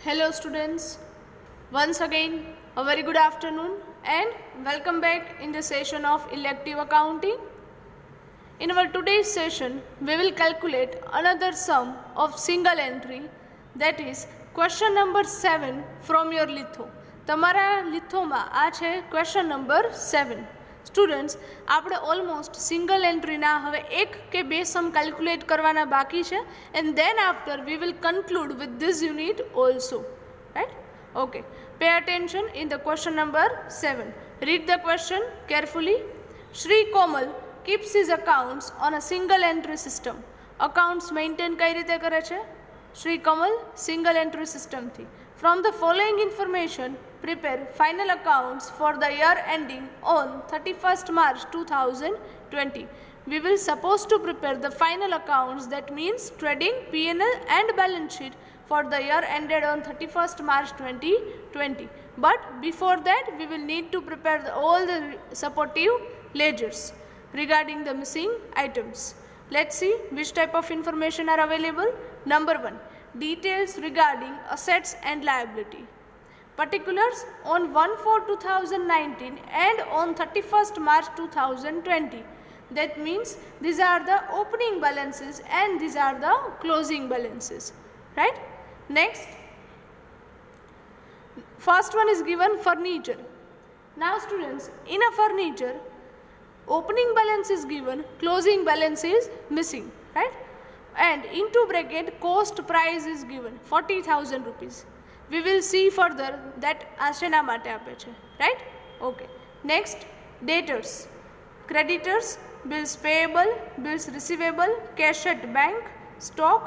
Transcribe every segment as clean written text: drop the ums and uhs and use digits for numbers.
Hello students, once again a very good afternoon and welcome back in the session of elective accounting. In our today's session we will calculate another sum of single entry, that is question number 7 from your litho. તમારા લિથોમાં આ છે question number 7. Students આપણે almost single એન્ટ્રીના હવે એક કે બે સમ calculate કરવાના બાકી છે and then after we will conclude with this unit also, right? Okay, pay attention in the question number 7. Read the question carefully. Shri Komal keeps his accounts on a single entry system. Accounts maintain કઈ રીતે કરે છે? Shri Kamal single entry system થી. From the following information, prepare final accounts for the year ending on 31st March 2020. We will suppose to prepare the final accounts, that means trading, P&L and balance sheet for the year ended on 31st March 2020. But before that, we will need to prepare all the supportive ledgers regarding the missing items. Let's see which type of information are available. Number 1. Details regarding assets and liability. Particulars on 1/4/2019 and on 31st March 2020. That means these are the opening balances and these are the closing balances, right? Next, first one is given furniture. Now students, in a furniture, opening balance is given, closing balance is missing, right? And into bracket cost price is given 40,000 rupees. We will see further that ashena mate ape che, right? Okay. Next, debtors, creditors, bills payable, bills receivable, cash at bank, stock,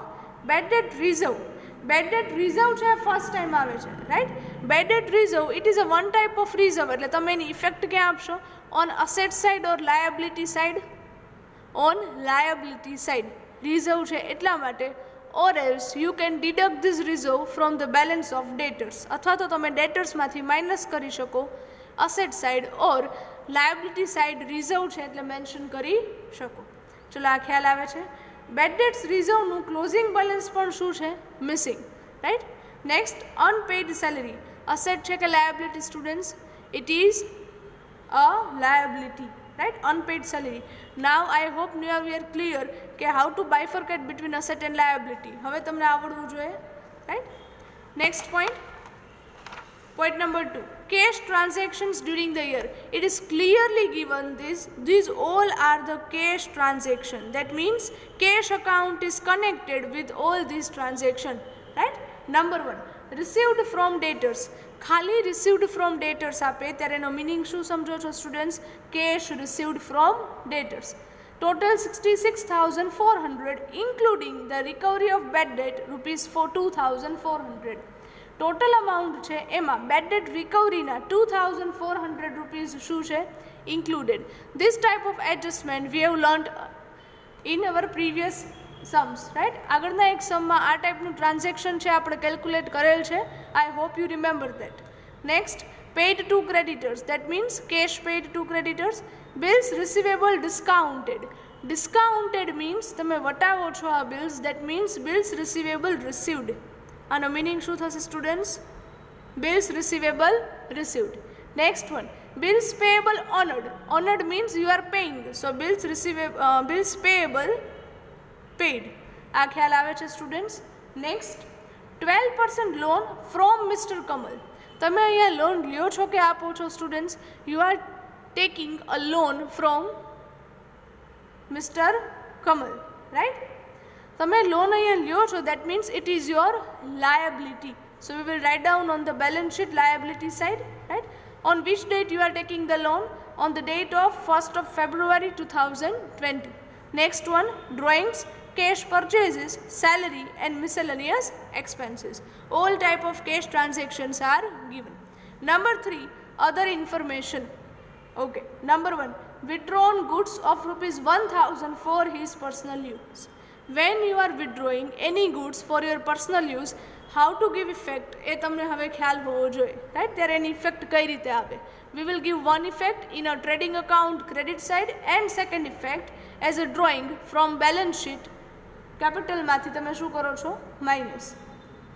bad debt reserve. Bad debt reserve છે first time આવે છે, right? Bad debt reserve, it is a one type of reserve. એટલે તમે એની effect ક્યાં આપશો? On asset side or liability side? On liability side. Reserve છે એટલા માટે, or else you can deduct this reserve from the balance of debtors. અથવા તો તમે debtors માંથી માઇનસ કરી શકો asset side or liability side reserve છે એટલે મેન્શન કરી શકો. ચલો આ ખ્યાલ આવે છે. Bad debts reserve નું closing balance પણ શું છે? Missing, right? Next, unpaid salary. Asset છે કે liability students? It is a liability, right? Unpaid salary. Now I hope now we are clear કે how to bifurcate between asset and liability. હવે તમને આવડવું જોઈએ, right? Next point. Point number 2. Cash transactions during the year. It is clearly given these all are the cash transaction. That means cash account is connected with all these transaction, right? Number 1. Received from debtors. ખાલી received from debtors આપે ત્યારે એનો meaning શું સમજો છો students? Cash received from debtors. Total 66,400 including the recovery of bad debt rupees for 2,400. Total amount છે એમાં bad debt recovery ના 2,400 rupees શું છે? Included. This type of adjustment we have learned in our previous sums, right? આગળના એક સમમાં આ ટાઈપનું transaction છે આપણે કેલ્ક્યુલેટ કરેલ છે. I hope you remember that. Next, paid to creditors. That means cash paid to creditors. Bills receivable discounted. Discounted means તમે વટાવો છો આ bills. That means bills receivable received. આનો meaning શું થશે students? Bills receivable received. Next one, bills payable honored. Honored means you are paying. So bills payable paid. આ ખ્યાલ આવે છે students. Next, 12% loan from Mr. Kamal. તમે અહીંયા loan લ્યો છો કે આપો છો students? You are taking a loan from Mr. Kamal, right? તમે લોન અહીંયા લ્યો છો, that means it is your liability. So we will write down on the balance sheet liability side, right? On which date you are taking the loan? On the date of 1st of February 2020. Next one, drawings, cash purchases, salary and miscellaneous expenses. All type of cash transactions are given. Number 3, other information. Okay. Number 1, withdrawn goods of rupees 1,000 for his personal use. When you are withdrawing any goods for your personal use, how to give effect એ તમને હવે ખ્યાલ હોવો જોઈએ, right? ત્યારે એની effect કઈ રીતે આવે? We will give one effect in a trading account credit side and second effect as a drawing from balance sheet capital માંથી તમે શું કરો છો? Minus.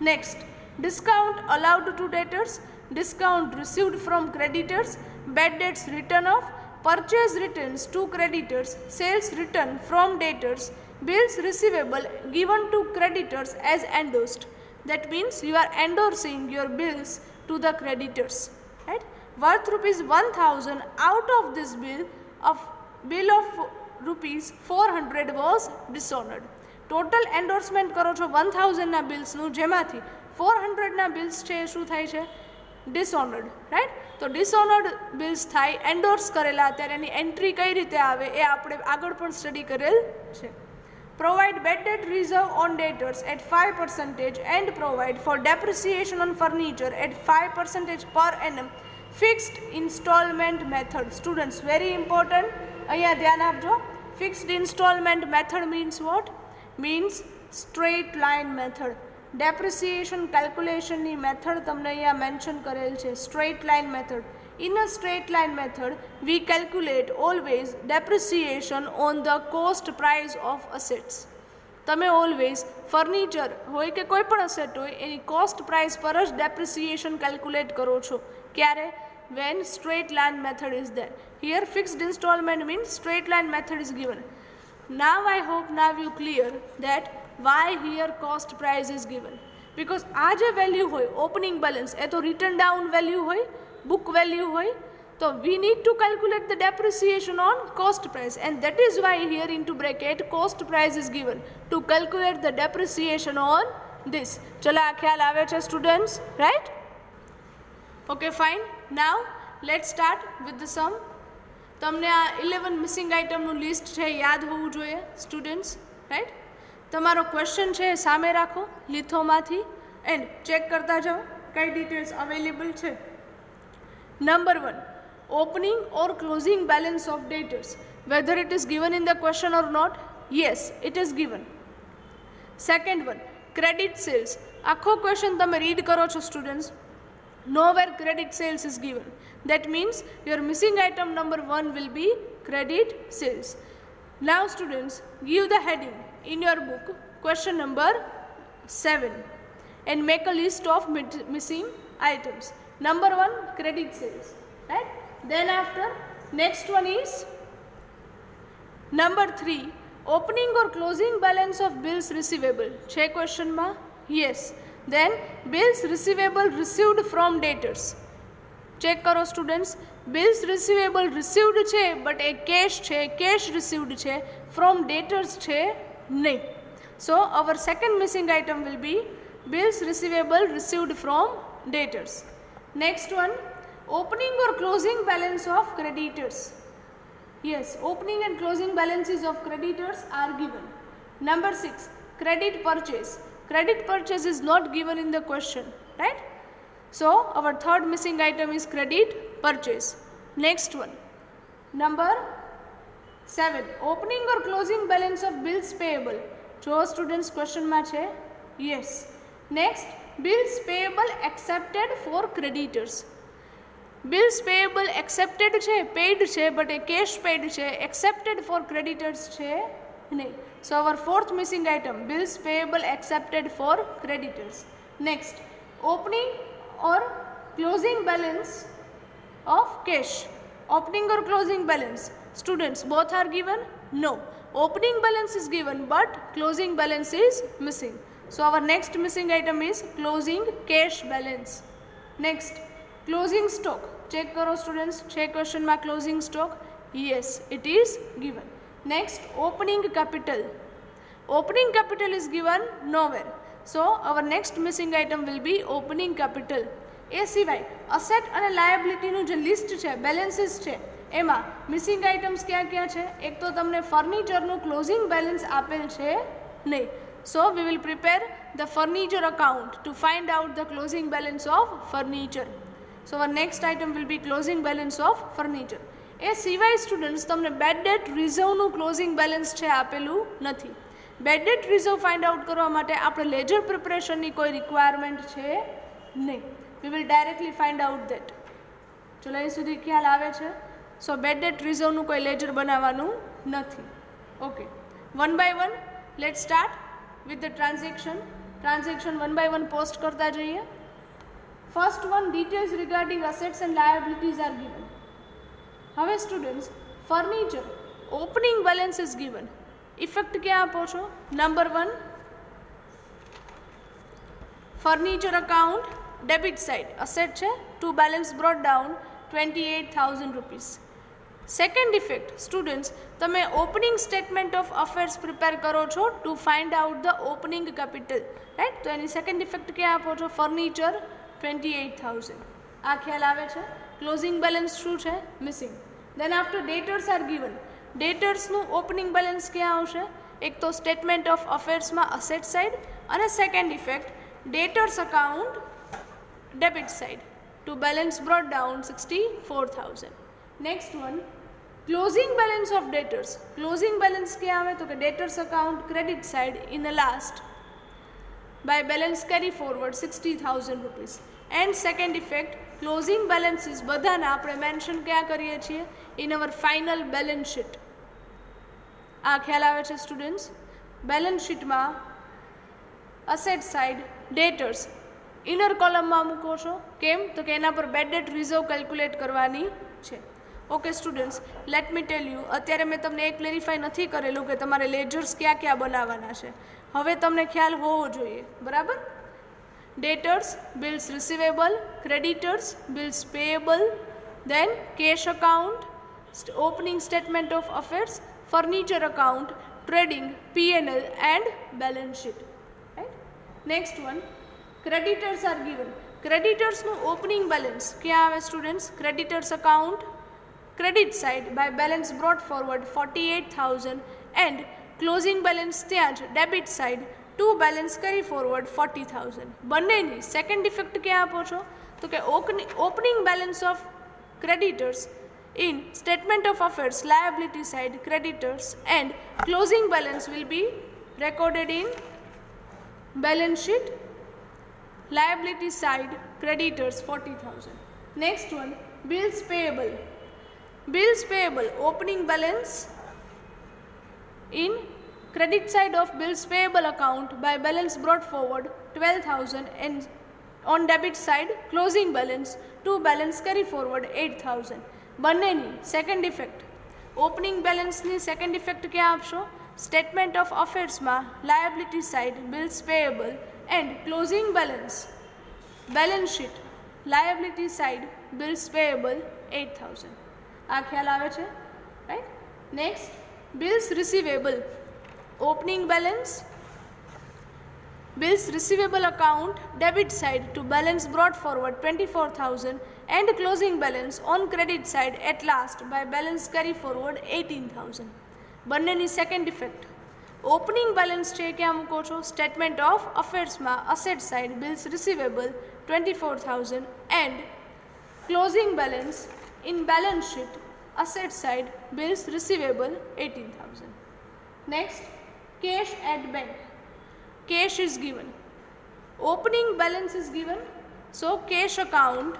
Next, discount allowed to debtors, discount received from creditors, bad debts written off, purchase returns to creditors, sales return from debtors, bills receivable given to creditors as endorsed. That means you are endorsing your bills to the creditors, right? Worth rupees 1000, out of this bill of rupees 400 was dishonored. Total endorsement करो છો 1000 ના bills નું, જેમાંથી 400 ના bills છે શું થાય છે? Dishonored, right? તો dishonored bills થાય, endorse કરેલા, ત્યારે એની એન્ટ્રી કઈ રીતે આવે એ આપણે આગળ પણ સ્ટડી કરેલ છે. Provide bad debt reserve on debtors at 5% and provide for depreciation on furniture at 5% per annum fixed installment method. Students, very important, અહીંયા ધ્યાન આપજો. Fixed installment method means what? Means straight line method. Depreciation calculation ની method તમને અહીંયા mention કરેલ છે, straight line method. In a straight line method, we calculate always depreciation on the cost price of assets. તમે always furniture હોય કે કોઈ પણ asset હોય એની cost price પર જ depreciation calculate કરો છો. ક્યારે? When straight line method is there. Here fixed installment means straight line method is given. Now I hope now you clear that why here cost price is given. Because આ જે value હોય opening balance એ તો written down value હોય, book value હોય, so we need to calculate the depreciation on cost price, and that is why here into bracket cost price is given to calculate the depreciation on this. ચલો આ ખ્યાલ આવે છે students, right? Okay, fine. Now let's start with the sum. તમને આ 11 missing આઇટમનું list છે યાદ હોવું જોઈએ સ્ટુડન્ટ્સ, રાઈટ? તમારો ક્વેશ્ચન છે સામે રાખો લિથોમાંથી એન્ડ ચેક કરતા જાઓ કઈ ડિટેલ્સ અવેલેબલ છે. Number 1, opening or closing balance of debtors, whether it is given in the question or not. Yes, it is given. Second one, credit sales. આખો question તમે રીડ કરો છો students, nowhere credit sales is given. That means your missing item number 1 will be credit sales. Now students, give the heading in your book question number 7 and make a list of missing items. Number 1, credit sales, right? Then after, next one is number 3, opening or closing balance of bills receivable. Check question ma? Yes. Then bills receivable received from debtors. Check करो students, bills receivable received છે but A cash છે, cash received છે, from debtors છે નહીં. So our second missing item will be bills receivable received from debtors. Next one, opening or closing balance of creditors. Yes, opening and closing balances of creditors are given. Number 6, credit purchase. Credit purchase is not given in the question, right? So our third missing item is credit purchase. Next one, number 7, opening or closing balance of bills payable. જો students question માં છે? Yes. Next, bills payable accepted for creditors. Bills payable accepted છે, paid છે, but a cash paid છે, accepted for creditors છે નહીં. So our fourth missing item, bills payable accepted for creditors. Next, opening or closing balance of cash. Opening or closing balance. Students, both are given? No. Opening balance is given but closing balance is missing. So our next missing item is closing cash balance. Next, closing stock. Check karo students, check question ma closing stock. Yes, it is given. Next, opening capital. Opening capital is given nowhere. So our next missing item will be opening capital. એ સિવાય asset અને લાયબિલિટીનું જે list છે, બેલેન્સીસ છે, એમાં missing items ક્યાં ક્યાં છે? એક તો તમને ફર્નિચરનું ક્લોઝિંગ બેલેન્સ આપેલ છે નહીં. So we will prepare the furniture account to find out the closing balance of furniture. So our next item will be closing balance of furniture. એ સિવાય સ્ટુડન્ટ્સ તમને બેડ ડેટ રિઝર્વનું ક્લોઝિંગ બેલેન્સ છે આપેલું નથી. Bad debt reserve find out કરવા માટે આપણે ledger પ્રિપરેશનની કોઈ રિક્વાયરમેન્ટ છે નહીં. We will directly find out that. ચલો અહીં સુધી ખ્યાલ આવે છે? સો બેડ ડેટ રિઝર્વનું કોઈ લેજર બનાવવાનું નથી. Okay, 1 by 1 let's start with the transaction. Transaction 1 by 1 post કરતા જઈએ. First one, details regarding assets and liabilities are given. હવે students, furniture opening balance is given. Effect ક્યાં આપો છો? Number 1, furniture account debit side asset છે, to balance brought down 28,000 rupees. Second effect students, તમે opening statement of affairs prepare કરો છો to find out the opening capital, right? તો એની second effect ક્યાં આપો છો? ફર્નિચર 28,000. આ ખ્યાલ આવે છે? ક્લોઝિંગ બેલેન્સ શું છે? Missing. Then after debtors are given. ડેટર્સનું ઓપનિંગ બેલેન્સ ક્યાં આવશે? એક તો સ્ટેટમેન્ટ ઓફ અફેર્સમાં અસેટ સાઇડ, અને second effect debtors account debit side to balance brought down 64,000. Next one, closing balance of debtors. Closing balance ક્યાં આવે? તો કે debtors account credit side in the last by balance carry forward 60,000 rupees. And second effect, closing balances બધાના આપણે mention ક્યાં કરીએ છીએ? in our final balance sheet. આ ખ્યાલ આવે છે સ્ટુડન્ટ્સ? બેલેન્સ શીટમાં અસેટ સાઇડ ડેટર્સ ઇનર કોલમમાં મૂકો છો. કેમ? તો કે એના પર બેડ ડેટ રિઝર્વ કેલ્ક્યુલેટ કરવાની છે. Okay students, let me tell you, અત્યારે મેં તમને એ ક્લેરિફાઈ નથી કરેલું કે તમારે લેજર્સ ક્યાં ક્યાં બનાવવાના છે. હવે તમને ખ્યાલ હોવો જોઈએ, બરાબર? Debtors, bills receivable, creditors, bills payable, then cash account, opening statement of affairs, furniture account, trading, P&L and balance sheet, right? Next one, creditors are given. ક્રેડિટર્સનું ઓપનિંગ બેલેન્સ ક્યાં આવે students? Creditors account credit side by balance brought forward 48,000 and closing balance ત્યાં જ debit side to balance carry forward 40,000. બંનેની second effect ક્યાં આપો છો? તો કે opening balance of creditors in statement of affairs liability side creditors and closing balance will B recorded in balance sheet liability side creditors 40,000. Next one, bills payable. Bills payable opening balance in credit side of bills payable account by balance brought forward 12,000 and on debit side closing balance to balance carry forward 8,000. બંનેની second effect, opening બેલેન્સની second effect ક્યાં આપશો? Statement of અફેર્સમાં liability side bills payable and closing balance balance sheet liability side bills payable 8,000. આ ખ્યાલ આવે છે, right? Next, bills receivable. Opening balance bills receivable account debit side to balance brought forward 24,000 and closing balance on credit side at last by balance carry forward 18,000. બંનેની second effect, opening balance છે ક્યાં મૂકો છો? Statement of અફેર્સમાં asset side bills receivable 24,000 and closing balance in balance sheet asset side bills receivable 18,000. Next, cash at bank. Cash is given. Opening balance is given. So cash account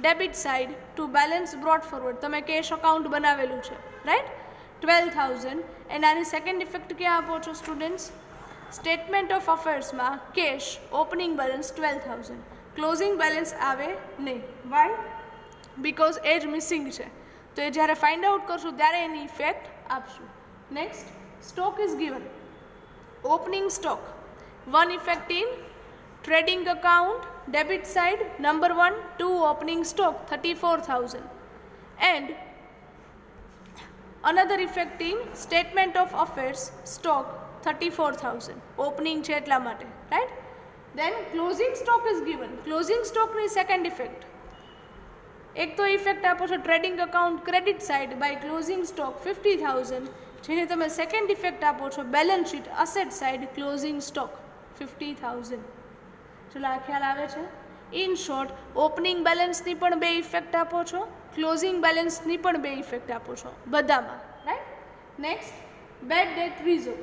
debit side to balance brought forward. તમે cash account બનાવેલું છે, right? 12,000 and આની second effect ક્યાં આપો છો students? Statement of અફેર્સમાં cash opening balance 12,000, closing balance આવે નહીં. વાય? બિકોઝ એ જ મિસિંગ છે. તો એ જ્યારે ફાઇન્ડ આઉટ કરશું ત્યારે એની ઇફેક્ટ આપશું. Next, stock is given. Opening stock, one effect in trading account debit side number 1, 2 opening stock 34,000 and another effect in statement of affairs stock 34,000 opening છે એટલા માટે, right? Then closing stock is given. Closing stock ની second effect, એક તો effect આપો છો trading account credit side by closing stock 50,000, જેને તમે સેકન્ડ ઇફેક્ટ આપો છો balance sheet asset side closing stock 50,000. ચલો આ ખ્યાલ આવે છે? ઇન શોર્ટ, ઓપનિંગ બેલેન્સની પણ બે ઇફેક્ટ આપો છો, ક્લોઝિંગ બેલેન્સની પણ બે ઇફેક્ટ આપો છો બધામાં, right? Next, bad debt reserve.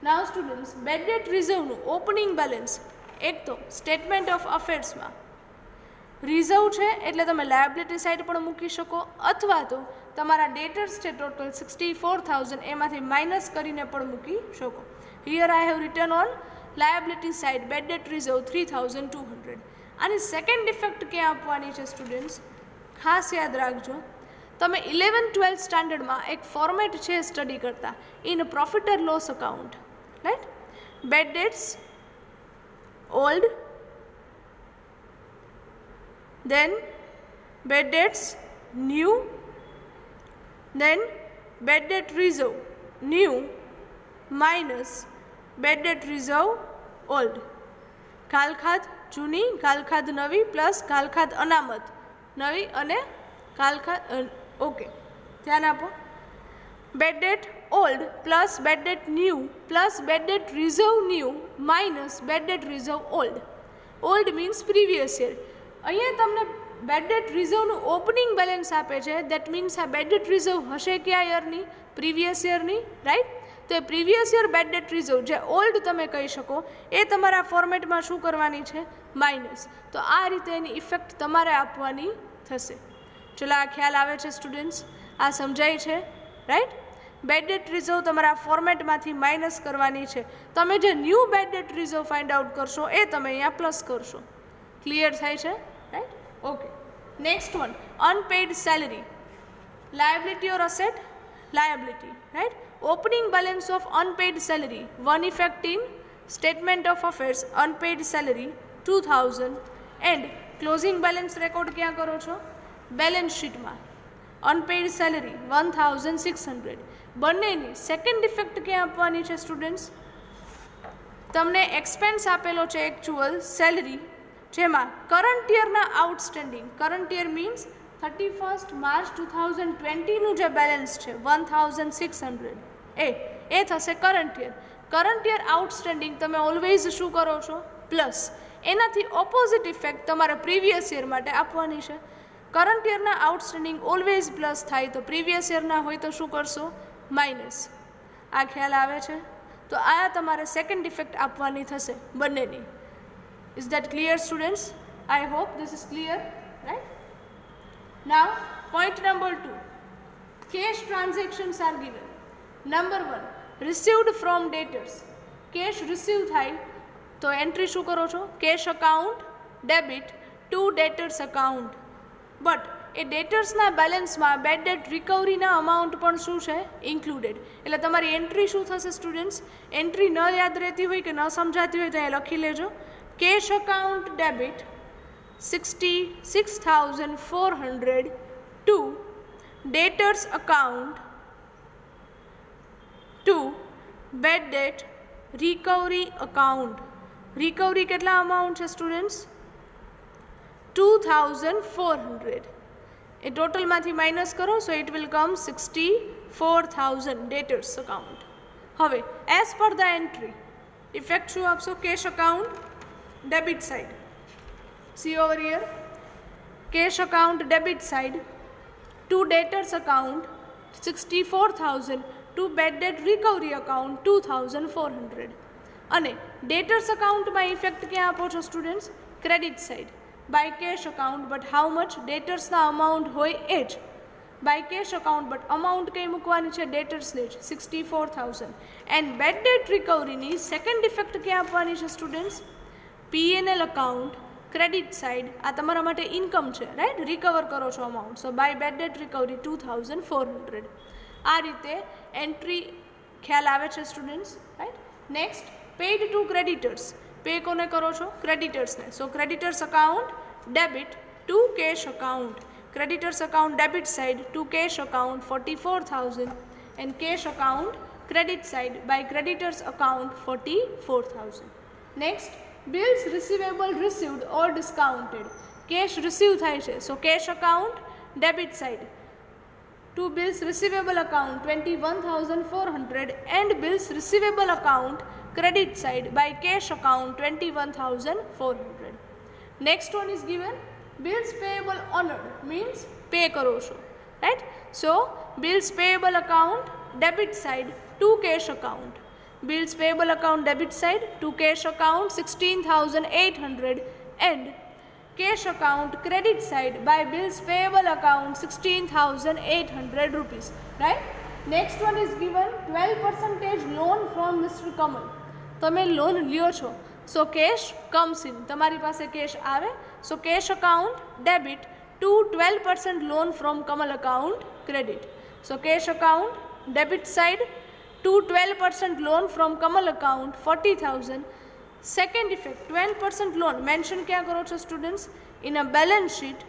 Now students, bad debt રિઝર્વનું ઓપનિંગ બેલેન્સ એક તો સ્ટેટમેન્ટ ઓફ અફેર્સમાં રિઝર્વ છે એટલે તમે લાયબિલિટી સાઇડ પણ મૂકી શકો, અથવા તો તમારા ડેટર્સ છે ટોટલ 64,000 એમાંથી માઇનસ કરીને પણ મૂકી શકો. Here I have return on liability side bad debt reserve 3200. આની સેકન્ડ ઇફેક્ટ ક્યાં આપવાની છે સ્ટુડન્ટ્સ? ખાસ યાદ રાખજો, તમે 11-12 સ્ટાન્ડર્ડમાં એક ફોર્મેટ છે સ્ટડી કરતા in profit and loss account, right? Bad debts old, then bad debts new, then bad debt reserve new minus bad debt reserve old. કાલખાદ જૂની, કાલખાદ નવી પ્લસ કાલખાદ અનામત નવી અને કાલખાદ ઓકે ધ્યાન આપો. Bad debt old plus bad debt new plus bad debt reserve new minus bad debt reserve old. Old means previous year. અહીંયા તમને bad debt રિઝર્વનું ઓપનિંગ બેલેન્સ આપે છે. દેટ મીન્સ આ બેડ ડેટ રિઝર્વ હશે કયા યરની? પ્રીવિયસ યરની, રાઈટ? તો એ previous year bad debt reserve જે ઓલ્ડ તમે કહી શકો એ તમારા ફોર્મેટમાં શું કરવાની છે? માઇનસ. તો આ રીતે એની ઇફેક્ટ તમારે આપવાની થશે. ચલો આ ખ્યાલ આવે છે સ્ટુડન્ટ્સ? આ સમજાય છે, રાઈટ? બેડ ડેટ રિઝર્વ તમારા ફોર્મેટમાંથી માઇનસ કરવાની છે. તમે જે new bad debt reserve find out કરશો એ તમે અહીંયા પ્લસ કરશો. ક્લિયર થાય છે, right? Okay. Next one, unpaid salary. Liability or asset? Liability, right? Opening balance of unpaid salary, one effect in statement of affairs unpaid salary 2000 and closing balance record ક્યાં કરો છો? બેલેન્સ શીટમાં. Unpaid salary 1600. બંનેની second effect ક્યાં આપવાની છે students? તમને expense આપેલો છે એકચ્યુઅલ સેલરી, જેમાં કરંટ યરના આઉટસ્ટેન્ડિંગ, કરંટ યર મીન્સ 31 માર્ચ 2020નું જે બેલેન્સ છે 1600 એ થશે current year. Current year outstanding તમે ઓલવેઝ શું કરો છો? પ્લસ. એનાથી ઓપોઝિટ ઇફેક્ટ તમારે પ્રીવિયસ યર માટે આપવાની છે. કરંટ યરના આઉટસ્ટેન્ડિંગ ઓલવેઝ પ્લસ થાય તો પ્રીવિયસ યરના હોય તો શું કરશો? માઇનસ. આ ખ્યાલ આવે છે? તો આ તમારે સેકન્ડ ઇફેક્ટ આપવાની થશે બંનેની. Is that clear, students? I hope this is clear, right? Now, point number 2. Cash transactions are given. Number 1, received from debtors. Cash receive થાય તો એન્ટ્રી શું કરો છો? Cash account debit to debtors account. But એ ડેટર્સના બેલેન્સમાં bad debt રિકવરીના amount પણ શું છે? ઇન્ક્લુડેડ. એટલે તમારી એન્ટ્રી શું થશે સ્ટુડન્ટ્સ? એન્ટ્રી ન યાદ રહેતી હોય કે ન સમજાતી હોય તો અહીંયા લખી લેજો. Cash account debit 66,400 to debtors account to bad debt recovery account. Recovery કેટલા અમાઉન્ટ છે સ્ટુડન્ટ્સ? 2,400. એ ટોટલમાંથી માઇનસ કરો so it will come 64,000 debtors account. હવે as per the entry effect શું આપશો? Cash account debit side. See over here, cash account debit side to debtors account 64,000 to bad debt recovery account 2,400. અને debtors account માં effect ક્યાં આપો છો students? Credit side. By cash account but how much? ડેટર્સના amount હોય એ જ. By cash account but amount કઈ મૂકવાની છે? ડેટર્સને જ 64,000. એન્ડ બેડ ડેટ રિકવરીની સેકન્ડ ઇફેક્ટ ક્યાં આપવાની છે students? P&L account credit side. આ તમારા માટે ઇન્કમ છે, રાઈટ? રિકવર કરો છો amount. So by bad debt recovery 2,400. આ રીતે એન્ટ્રી ખ્યાલ આવે છે students, right? Next, paid to creditors. Pay કોને કરો છો? ક્રેડિટર્સને. So creditors account debit to cash account. Creditors account debit side to cash account 44,000 and cash account credit side by creditors account 44,000. Next, bills receivable received or discounted. Cash receive થાય છે so cash account debit side to bills receivable account 21,400 and bills receivable account credit side by cash account 21,400. Next one is given bills payable honored means pay karo છો, right? So bills payable account debit side to cash account. Bills payable account debit side to cash account 16,800 and cash account credit side by bills payable account 16,800 rupees, right? Next one is given 12% loan from Mr. Kamal. તમે loan લ્યો છો, સો cache comes in, તમારી પાસે cash આવે, so cash account debit to 12% loan from Kamal account credit. So cash account debit side to 12% loan from Kamal account 40,000. Second effect, 12% loan mention क्या करो છો students? In a balance sheet,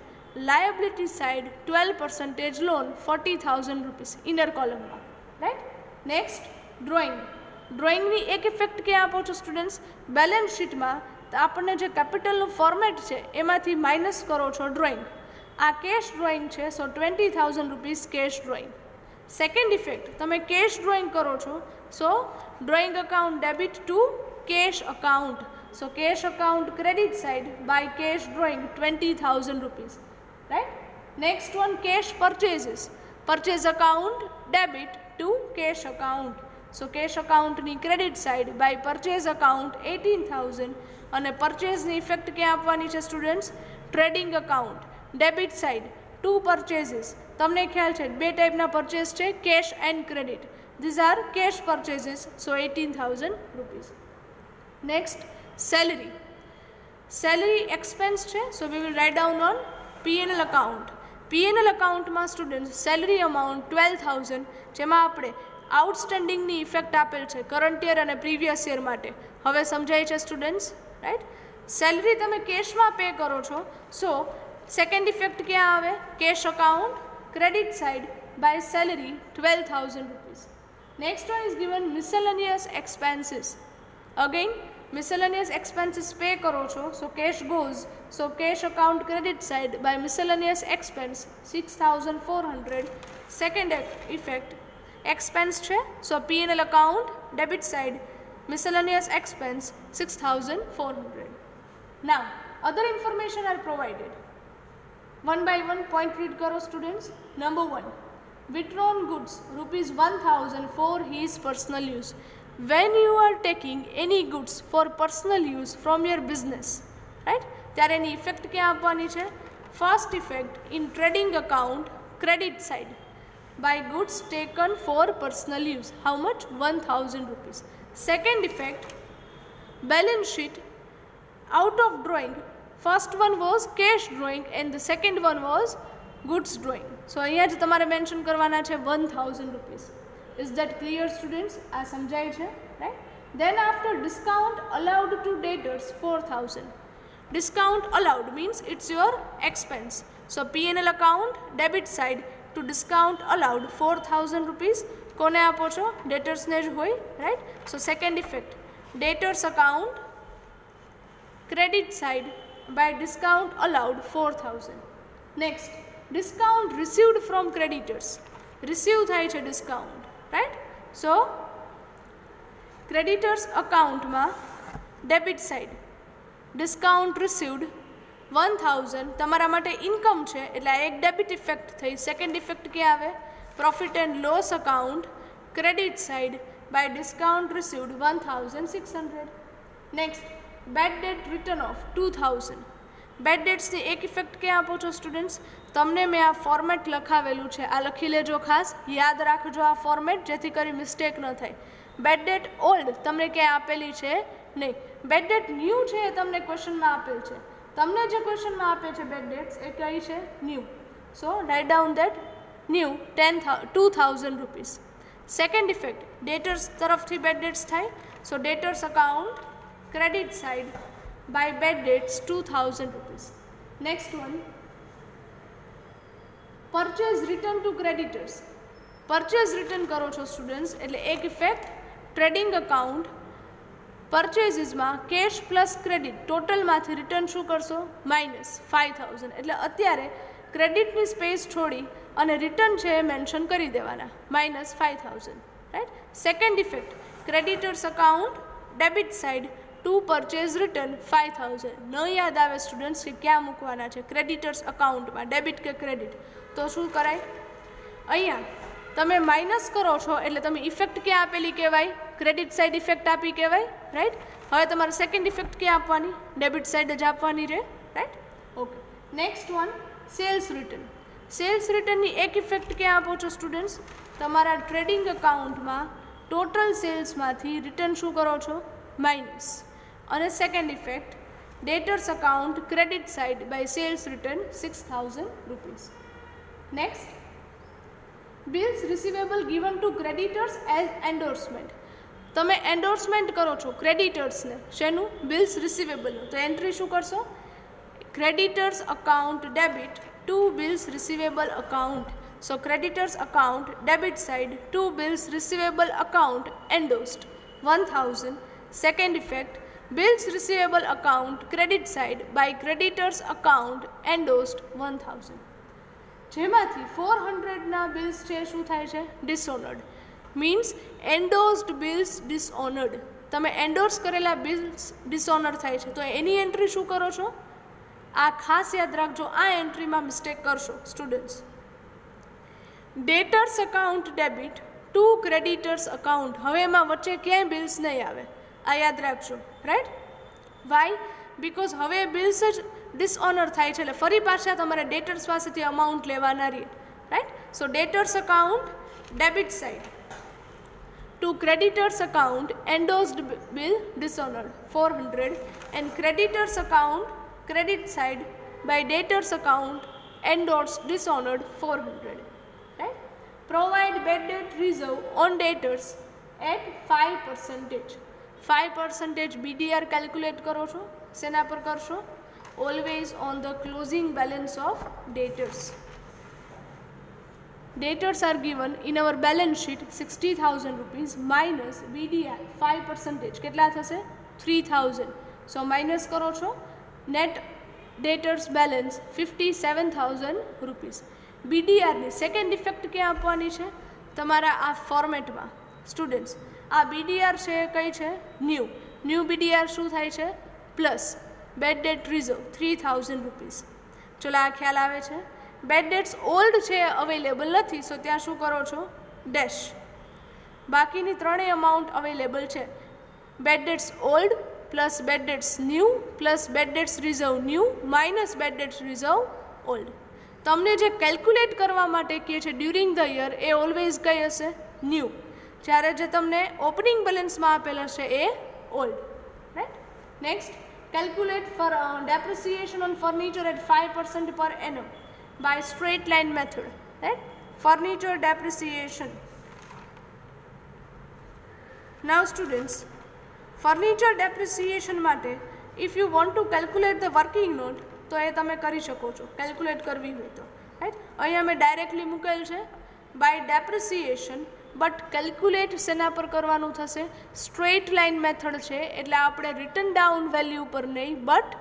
liability side 12% loan 40,000 rupees inner column માં, right? Next, drawing. Drawing ની એક effect क्या આપો છો students? Balance sheet માં આપણને જે કેપિટલનું ફોર્મેટ છે એમાંથી માઇનસ કરો છો ડ્રોઈંગ. આ કેશ ડ્રોઈંગ છે, so 20,000 rupees cash drawing. Second effect, તમે કેશ ડ્રોઈંગ કરો છો, so drawing account debit to cash account, so cash account credit side by cash drawing 20,000 rupees, right. Next one, cash purchases. Purchase account debit to cash account, so cash અકાઉન્ટની credit side by purchase account 18,000. અને પરચેઝની effect ક્યાં આપવાની છે students? Trading account debit side to purchases. તમને ખ્યાલ છે બે ટાઈપના પરચેઝ છે, cash and credit. These are cash purchases, so 18,000 rupees. Next, salary. Salary expense છે, so we will write down on PNL account. PNL અકાઉન્ટમાં સ્ટુડન્ટ સેલરી અમાઉન્ટ 12,000, જેમાં આપણે આઉટસ્ટેન્ડિંગની ઇફેક્ટ આપેલ છે કરંટ યર અને પ્રીવિયસ યર માટે. હવે સમજાય છે સ્ટુડન્ટ્સ, રાઈટ? સેલરી તમે કેશમાં પે કરો છો, સો સેકન્ડ ઇફેક્ટ ક્યાં આવે? Cash account credit side by salary 12,000 rupees. Next one is given miscellaneous expenses. Again miscellaneous expenses pay કરો છો, so cash goes, so cash account credit side by miscellaneous expense 6,400. Second effect, expense છે, so P&L account debit side miscellaneous expense 6,400. Now other information are provided. One by one point read karo students. Number 1, withdrawn goods rupees 1,000 for his personal use. When you are taking any goods for personal use from your business, right, ત્યારે એની effect ક્યાં આપવાની છે? First effect, in trading account credit side by goods taken for personal use. How much? 1,000 rupees. Second effect, balance sheet out of drawing. First one was cash drawing and the second one was goods drawing. So અહીંયા જ તમારે mention કરવાના છે 1,000 rupees. Is that clear students? આ સમજાય છે, right? Then after discount allowed to debtors 4,000. Discount allowed means it's your expense. So P&L account debit side to discount allowed 4,000 rupees. કોને આપો છો? debtors ને જ હોય, right? So second effect, debtors account credit side by discount allowed 4,000. Next, discount received from creditors. Receive થાય છે discount, right? So creditors account માં debit side discount received 1,000 તમારા માટે ઇન્કમ છે એટલે આ એક ડેબિટ ઇફેક્ટ થઈ. સેકન્ડ ઇફેક્ટ ક્યાં આવે? Profit and loss account credit side by discount received 1,600. Next, bad debt return of 2,000. Bad ડેટ્સની એક ઇફેક્ટ ક્યાં આપો છો સ્ટુડન્ટ્સ? તમને મેં આ ફોર્મેટ લખાવેલું છે, આ લખી લેજો, ખાસ યાદ રાખજો આ ફોર્મેટ, જેથી કરી મિસ્ટેક ન થાય. બેડ ડેટ ઓલ્ડ તમને ક્યાંય આપેલી છે નહીં. બેડ ડેટ ન્યૂ છે એ તમને ક્વેશ્ચનમાં આપેલ છે. તમને જે ક્વેશ્ચનમાં આપે છે બેડ ડેટ્સ એ કઈ છે? New. So write down that new 2,000 rupees. Second effect, debtors તરફથી બેડ ડેટ્સ થાય, so debtors account credit side by bad debts 2,000 rupees. Next one, purchase return to creditors. Purchase return કરો છો students એટલે એક effect, trading account પરચેઝીસમાં cash plus credit ટોટલમાંથી return શું કરશો? -5,000. એટલે અત્યારે ક્રેડિટની સ્પેસ છોડી અને રિટર્ન છે એ મેન્શન કરી દેવાના, -5,000, right. Second effect, creditors account debit side to purchase return 5,000. ન યાદ આવે સ્ટુડન્ટ્સ કે ક્યાં મૂકવાના છે ક્રેડિટર્સ અકાઉન્ટમાં, ડેબિટ કે ક્રેડિટ, તો શું કરાય? અહીંયા તમે માઇનસ કરો છો એટલે તમે ઇફેક્ટ ક્યાં આપેલી કહેવાય? ક્રેડિટ સાઇડ ઇફેક્ટ આપી કહેવાય, રાઈટ. હવે તમારે સેકન્ડ ઇફેક્ટ ક્યાં આપવાની? ડેબિટ સાઇડ જ આપવાની રહે, right. Okay. Next one, sales return. Sales રિટર્નની એક ઇફેક્ટ ક્યાં આપો છો સ્ટુડન્ટ્સ? તમારા ટ્રેડિંગ અકાઉન્ટમાં ટોટલ સેલ્સમાંથી રિટર્ન શું કરો છો? માઇનસ. અને second effect, debtors account credit side by sales return 6,000 rupees. Next, bills receivable given to creditors as endorsement. તમે એન્ડોર્સમેન્ટ કરો છો ક્રેડિટર્સને, શેનું? બિલ્સ રિસીવેબલનું. તો એન્ટ્રી શું કરશો? Creditors account debit to bills receivable account. So creditors account debit side to bills receivable account endorsed 1,000. Second effect, bills receivable account credit side by creditors account endorsed 1,000. જેમાંથી 400ના બિલ્સ છે શું થાય છે? Dishonoured. Means endorsed bills dishonoured. તમે endorse કરેલા bills ડિસઓનર થાય છે, તો એની એન્ટ્રી શું કરો છો? આ ખાસ યાદ રાખજો, આ એન્ટ્રીમાં મિસ્ટેક કરશો students. ડેટર્સ account debit two creditors account. હવે એમાં વચ્ચે ક્યાંય બિલ્સ નહીં આવે, આ યાદ રાખજો, રાઈટ? વાય? બિકોઝ હવે બિલ્સ જ ડિસઓનર થાય છે, એટલે ફરી પાછા તમારે ડેટર્સ પાસેથી અમાઉન્ટ લેવાના રહે, right? So debtors account debit side to creditors account endorsed bill dishonored 400 and creditors account credit side by debtors account endorsed dishonored 400, right? Provide bad debt reserve on debtors at 5%. 5% BDR calculate करो છો, सेना पर करशो? Always on the closing balance of debtors. Debtors are given in our balance sheet 60,000 rupees minus BDR 5%. કેટલા થશે? 3,000. So minus કરો છો. Net debtors balance 57,000 rupees. BDR ની second effect ક્યાં આપવાની છે? તમારા આ ફોર્મેટમાં સ્ટુડન્ટ્સ. આ BDR છે કઈ છે? ન્યૂ BDR શું થાય છે? Plus bad debt reserve 3,000 rupees. ચલો આ ખ્યાલ આવે છે? બેડ ડેટ્સ ઓલ્ડ છે, અવેલેબલ નથી, સો ત્યાં શું કરો છો? ડેશ. બાકીની ત્રણેય અમાઉન્ટ અવેલેબલ છે. Bad debts old plus bad debts new plus bad debts reserve new minus bad debts reserve old. તમને જે કેલ્ક્યુલેટ કરવા માટે કહે છે ડ્યુરિંગ ધ યર, એ ઓલવેઝ કઈ હશે? ન્યૂ. જ્યારે જે તમને ઓપનિંગ બેલેન્સમાં આપેલ હશે એ old, right? Next, calculate for depreciation on furniture at 5% per annum by straight line method, right? Furniture depreciation. Now students, furniture depreciation માટે if you want to calculate the working note, તો એ તમે કરી શકો છો, કેલ્ક્યુલેટ કરવી હોય તો, right? અહીંયા મેં ડાયરેક્ટલી મૂકેલ છે બાય ડેપ્રિસિએશન, બટ કેલ્ક્યુલેટ શેના પર કરવાનું થશે? સ્ટ્રેટ લાઇન મેથડ છે, એટલે આપણે રિટન ડાઉન વેલ્યુ પર નહીં, but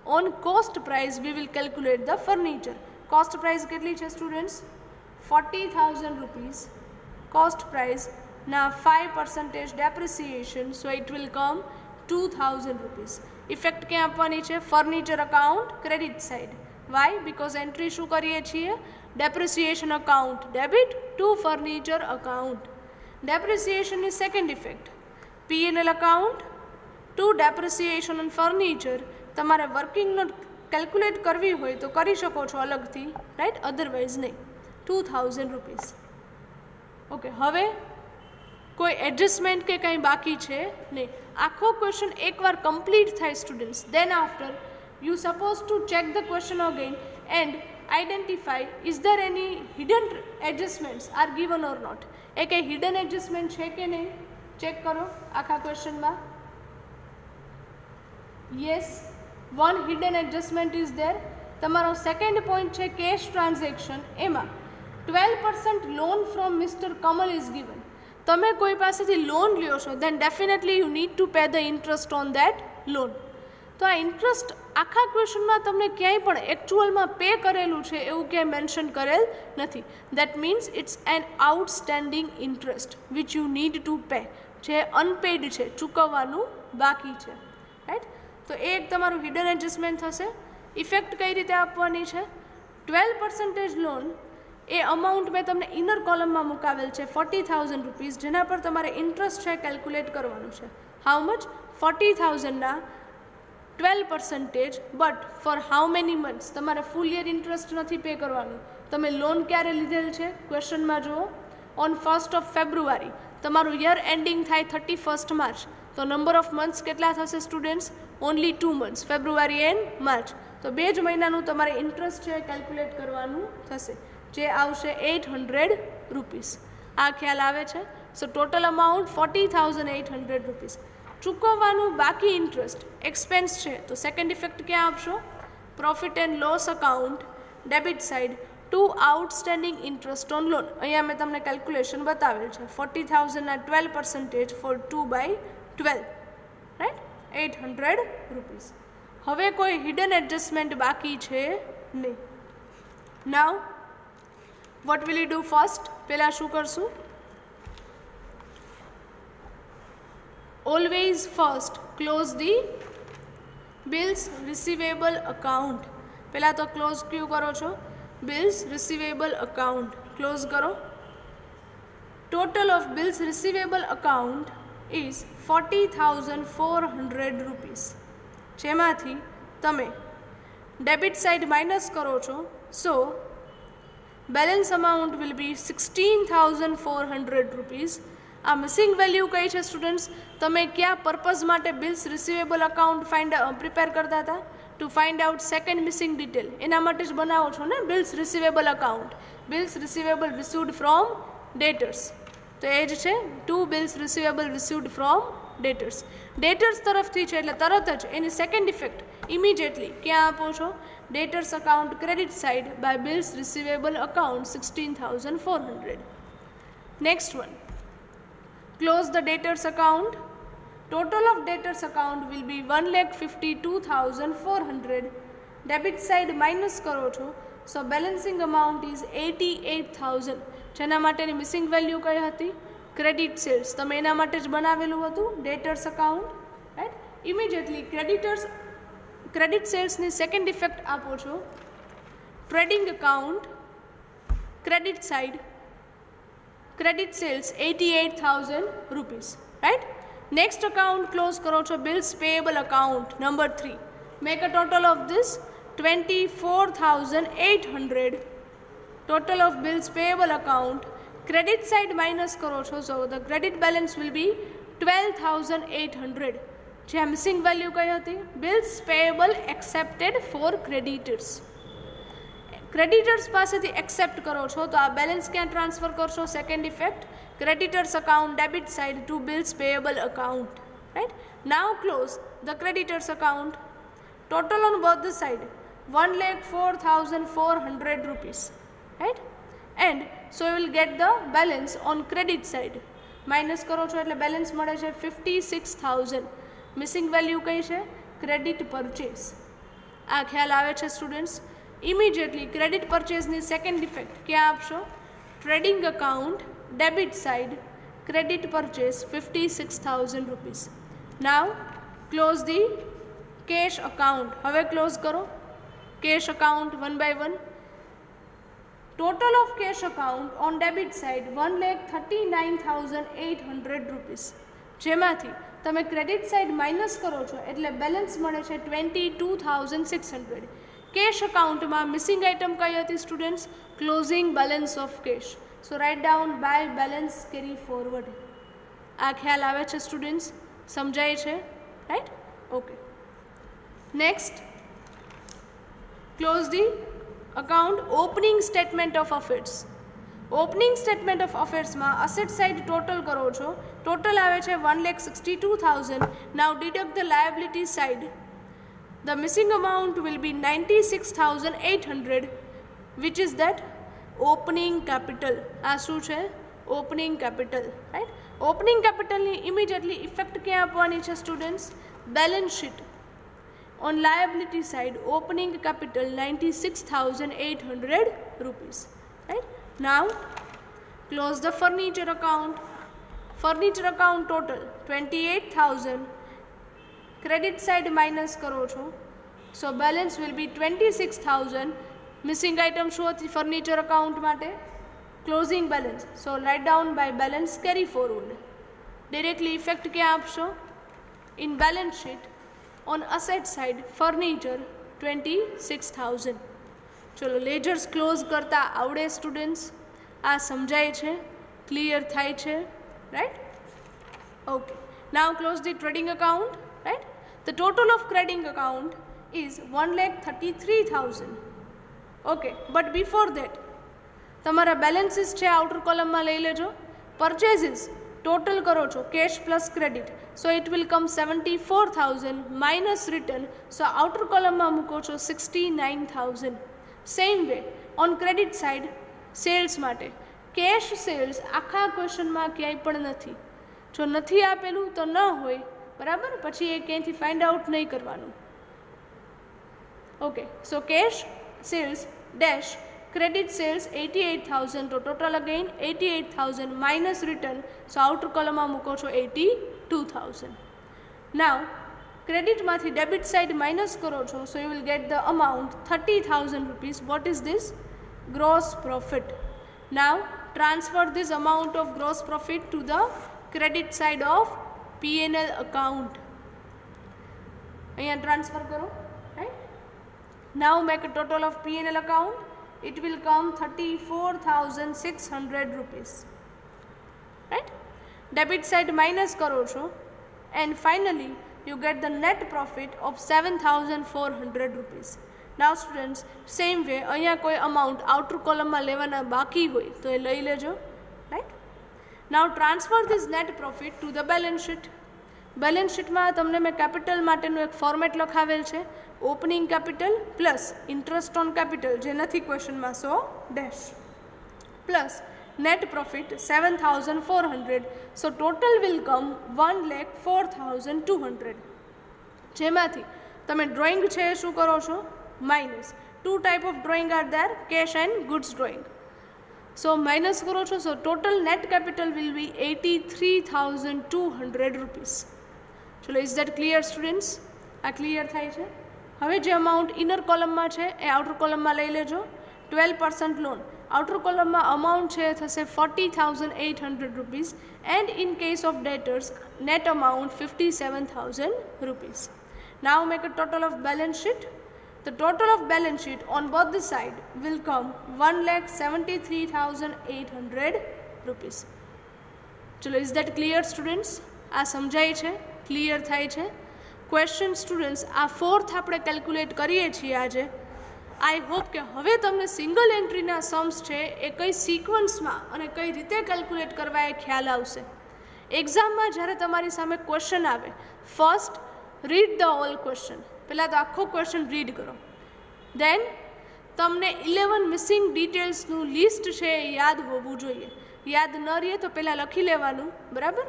on cost price we will calculate the furniture. Cost price કેટલી છે સ્ટુડન્ટ્સ? 40,000 રૂપીસ કોસ્ટ પ્રાઇસ ના 5% depreciation, so it will come 2,000 rupees. Effect ક્યાં આપવાની છે? Furniture account credit side. Why? Because entry શું કરીએ છીએ? Depreciation account debit to furniture account. ડેપ્રિસિએશનની second effect, P&L account to depreciation on furniture. તમારે working note calculate કરવી હોય તો કરી શકો છો અલગથી, રાઈટ? અધરવાઇઝ નહીં. 2,000 રૂપીસ. ઓકે, હવે કોઈ એડજસ્ટમેન્ટ કે કંઈ બાકી છે નહીં. આખો ક્વેશ્ચન એકવાર કમ્પ્લીટ થાય students, then after you suppose to check the question again and identify is there any hidden adjustments are given or not. એ કંઈ હિડન એડજસ્ટમેન્ટ છે કે નહીં ચેક કરો આખા ક્વેશ્ચનમાં. Yes, one hidden adjustment is there. તમારો સેકન્ડ પોઈન્ટ છે કેશ ટ્રાન્ઝેક્શન. એમાં 12% loan from mister Kamal is given. તમે કોઈ પાસેથી લોન લ્યો છો, then definitely you need to pay the interest on that loan. તો આ ઇન્ટરેસ્ટ આખા ક્વેશ્ચનમાં તમને ક્યાંય પણ એકચ્યુઅલમાં પે કરેલું છે એવું ક્યાંય મેન્શન કરેલ નથી. That means it's an outstanding interest which you need to pay, જે અનપેડ છે, ચૂકવવાનું બાકી છે, રાઈટ? તો એ એક તમારું હિડન એડજસ્ટમેન્ટ થશે. ઇફેક્ટ કઈ રીતે આપવાની છે? 12% લોન, એ અમાઉન્ટ મેં તમને ઇનર કોલમમાં મુકાવેલ છે 40,000 રૂપીસ, જેના પર તમારે ઇન્ટરેસ્ટ છે કેલ્ક્યુલેટ કરવાનું છે. How much? 40,000ના 12%, but for how many months? તમારે ફૂલ યર ઇન્ટરેસ્ટ નથી પે કરવાનું. તમે લોન ક્યારે લીધેલ છે? ક્વેશ્ચનમાં જુઓ, ઓન 1st of February. તમારું યર એન્ડિંગ થાય 31st March. तो नंबर ऑफ मंथ्स केटला थशे students? Only 2 months, February and March. तो 2 ज महीनानुं तमारे इंटरेस्ट है केल्क्युलेट करवानुं थशे, जे आवशे 800 रुपीस। आ ख्याल आवे छे? So total amount 40,800 rupees. चूकववानुं बाकी इंटरेस्ट एक्सपेन्स है, तो सेकंड इफेक्ट क्या आपशो? Profit and loss account debit side to outstanding interest on loan. अहींया मैं तमने केल्क्युलेशन बतावेल छे। 40,000 ना 12% फॉर 2/12, राइट, 800 रुपीस। हवे कोई हिडन एडजस्टमेंट बाकी छे नहीं। Now what will you do first? पहला शू करशू? Always first close the bills receivable account. पहला तो क्लोज क्यों करो छो? बिल्स रिसीवेबल अकाउंट क्लोज करो। Total of bills receivable account is 40,400 rupees, जेमांथी तमे डेबिट साइड माइनस करो छो। So balance amount will be 16,400 rupees. आ मिसिंग वेल्यू कई है स्टूडेंट्स? तमे क्या पर्पज माटे बिल्स रिसीवेबल अकाउंट प्रिपेर करता था? To find out second missing detail. एना माटे ज बनावो छो ने bills receivable account. Bills receivable received from debtors, तो ए ज छे to bills receivable received from debtors. Debtors तरफथी छे એટલે તરત જ એની સેકન્ડ ઇફેક્ટ ઇમિડિયેટલી ક્યાં આપો છો? Debtors account credit side by bills receivable account 16,400. Next one, close the debtors account. Total of debtors account will be 1,52,400. Debit side minus करो छो, so balancing amount is 88,000. જેના માટેની મિસિંગ વેલ્યુ કઈ હતી? Credit sales. તમે એના માટે જ બનાવેલું હતું debtors account, right? Immediately credit સેલ્સની સેકન્ડ ઇફેક્ટ આપો છો trading account credit side credit sales 88,000 rupees, right? Next account close karo cho bills payable account number 3. Make a total of this 24,800. Total of bills payable account credit side minus karo cho, so the credit balance will be 12,800. જે missing value કઈ હતી? bills payable accepted for creditors. Creditors પાસેથી accept કરો છો, તો આ balance ક્યાં transfer કરશો? Second effect creditors account debit side to bills payable account, right? Now close the creditors account. Total on both the side 1,04,400 rupees, right? And so you will get the balance on credit side. Minus કરો છો એટલે balance મળે છે 56,000. Missing value કઈ છે? Credit purchase. આ ખ્યાલ આવે છે સ્ટુડન્ટ્સ? ઇમિડિયેટલી ક્રેડિટ પરચેસની સેકન્ડ ઇફેક્ટ ક્યાં આપશો? Trading account debit side credit purchase 56,000 rupees. Now close the cash account. હવે ક્લોઝ કરો cash account 1 by 1. Total of cash account on debit side 1,39,800 rupees, જેમાંથી તમે ક્રેડિટ સાઇડ માઇનસ કરો છો એટલે બેલેન્સ મળે છે 22,600. કેશ અકાઉન્ટમાં મિસિંગ આઇટમ કઈ હતી students? Closing balance of cash. So write down by balance carry forward. આ ખ્યાલ આવે છે સ્ટુડન્ટ્સ? સમજાય છે, right? Okay. Next, close the account opening statement of affairs. Opening statement of અફેર્સમાં અસેટ સાઇડ ટોટલ કરો છો. ટોટલ આવે છે 1,62,000. Now deduct the liability side. The missing amount will be 96,800, which is that opening capital. આ શું છે? Opening capital, right? Opening કેપિટલની immediately effect ક્યાં આપવાની છે students? Balance sheet. On liability side opening capital 96,800 rupees, right? Now close the furniture account. Furniture account total 28,000. Credit side minus કરો છો, so balance will be 26,000. Missing item શું હતી furniture account માટે? Closing balance. So write down by balance carry forward. Directly effect ક્યાં આપશો? In balance sheet on asset side furniture 26,000. ચલો લેજર્સ close કરતા આવડે સ્ટુડન્ટ્સ? આ સમજાય છે? ક્લિયર થાય છે, right? Okay. Now close the trading account, right? The total of trading account is 1,33,000. Okay, but before that, તમારા બેલેન્સીસ છે આઉટર કોલમમાં લઈ લેજો. પરચેઝીસ ટોટલ કરો છો cash plus credit, so it will come 74,000 minus return, so outer કોલમમાં મૂકો છો 69,000. Same way on credit side sales માટે કેશ સેલ્સ આખા ક્વેશ્ચનમાં ક્યાંય પણ નથી. જો નથી આપેલું તો ન હોય, બરાબર, પછી એ ક્યાંયથી ફાઇન્ડ આઉટ નહીં કરવાનું. Okay, so cash sales dash credit sales 88,000, તો total again 88,000 minus return, so outer column માં મૂકો છો 82,000. Now credit માંથી debit side minus કરો છો, so you will get the amount 30,000 rupees. What is this? Gross profit. Now transfer this amount of gross profit to the credit side of P&L account. અહીંયા transfer કરો, right? Now make a total of P&L account. It will come 34,600 rupees, right? Debit side minus karo cho, and finally you get the net profit of 7,400 rupees. Now students, same way અહીંયા કોઈ amount outer column માં લેવાના બાકી હોય તો એ લઈ લેજો, right? Now transfer this net profit to the balance sheet. Balance શીટમાં તમને મેં કેપિટલ માટેનું એક ફોર્મેટ લખાવેલ છે, opening capital plus interest on capital જે નથી ક્વેશ્ચનમાં, so dash plus net profit 7,400, so total will come 1,04,200. જેમાંથી તમે ડ્રોઈંગ છે એ શું કરો છો? માઇનસ. Two type of drawing are there, cash and goods drawing. So minus કરો છો, so total net capital will be 83,200 rupees. ચલો, ઇઝ દેટ ક્લિયર સ્ટુડન્ટ્સ? આ ક્લિયર થાય છે? હવે જે અમાઉન્ટ ઇનર કોલમમાં છે એ આઉટર કોલમમાં લઈ લેજો. 12% લોન આઉટર કોલમમાં અમાઉન્ટ છે એ થશે 40,800 rupees, and in case of ડેટર્સ net amount 57,000 rupees. Now make a total of balance sheet. The total of balance sheet on both the side will come 1,73,800 rupees. ચલો, is that clear students? આ સમજાય છે? Clear થાય છે? Question students આ fourth આપણે calculate કરીએ છીએ આજે. આઈ હોપ કે હવે તમને સિંગલ એન્ટ્રીના સમ્સ છે એ કઈ સિક્વન્સમાં અને કઈ રીતે કેલ્ક્યુલેટ કરવા એ ખ્યાલ આવશે. એક્ઝામમાં જ્યારે તમારી સામે ક્વેશ્ચન આવે, first read the whole question. પહેલાં તો આખો ક્વેશ્ચન રીડ કરો. દેન તમને 11 મિસિંગ ડિટેલ્સનું લિસ્ટ છે એ યાદ હોવું જોઈએ. યાદ ન રહે તો પહેલાં લખી લેવાનું, બરાબર?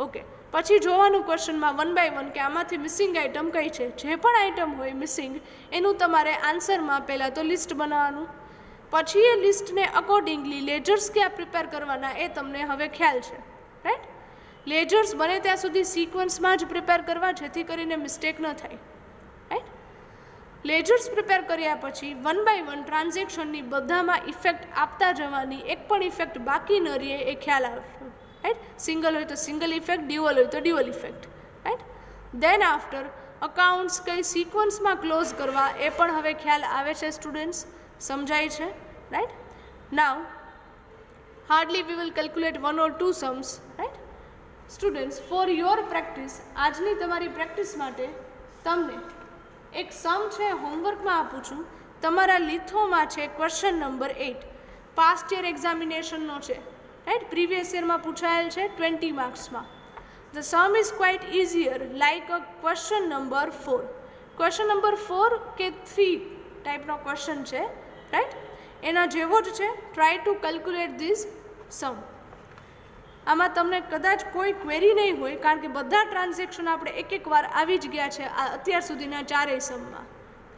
ઓકે, પછી જોવાનું ક્વેશ્ચનમાં 1 by 1 કે આમાંથી મિસિંગ આઇટમ કઈ છે. જે પણ આઇટમ હોય મિસિંગ એનું તમારે આન્સરમાં પહેલાં તો લિસ્ટ બનાવવાનું. પછી એ લિસ્ટને અકોર્ડિંગલી લેજર્સ ક્યાં પ્રિપેર કરવાના એ તમને હવે ખ્યાલ છે, રાઈટ? લેજર્સ બને ત્યાં સુધી સિક્વન્સમાં જ પ્રિપેર કરવા, જેથી કરીને મિસ્ટેક ન થાય, રાઈટ? લેજર્સ પ્રિપેર કર્યા પછી 1 by 1 ટ્રાન્ઝેક્શનની બધામાં ઇફેક્ટ આપતા જવાની, એક પણ ઇફેક્ટ બાકી ન રહે એ ખ્યાલ આવશે, રાઈટ? સિંગલ હોય તો સિંગલ ઇફેક્ટ, ડ્યુઅલ હોય તો dual effect, right? Then after accounts કઈ સિક્વન્સમાં ક્લોઝ કરવા એ પણ હવે ખ્યાલ આવે છે સ્ટુડન્ટ્સ? સમજાય છે, right? Now hardly V will calculate 1 or 2 sums, right? Students, for your practice, આજની તમારી પ્રેક્ટિસ માટે તમને એક સમ છે હોમવર્કમાં આપું છું. તમારા લિથોમાં છે ક્વેશ્ચન નંબર 8, પાસ્ટ યર એક્ઝામિનેશનનો છે, રાઈટ? પ્રીવિયસ યરમાં પૂછાયેલ છે 20 માર્ક્સમાં. The sum is quite easier like a question number 4. Question number 4 કે 3 ટાઈપનો ક્વેશ્ચન છે, રાઈટ? એના જેવો જ છે. Try to calculate this sum. આમાં તમને કદાચ કોઈ ક્વેરી નહીં હોય, કારણ કે બધા ટ્રાન્ઝેક્શન આપણે એક એક વાર આવી જ ગયા છે આ અત્યાર સુધીના ચારેય સમમાં,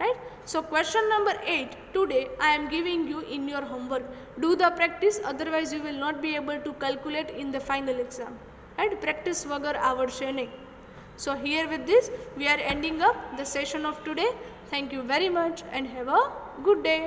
right? So question number 8 today I am giving you in your homework. Do the practice, otherwise you will not be able to calculate in the final exam, right? Practice વગર આવડશે નહીં. So here with this we are ending up the session of today. Thank you very much and have a good day.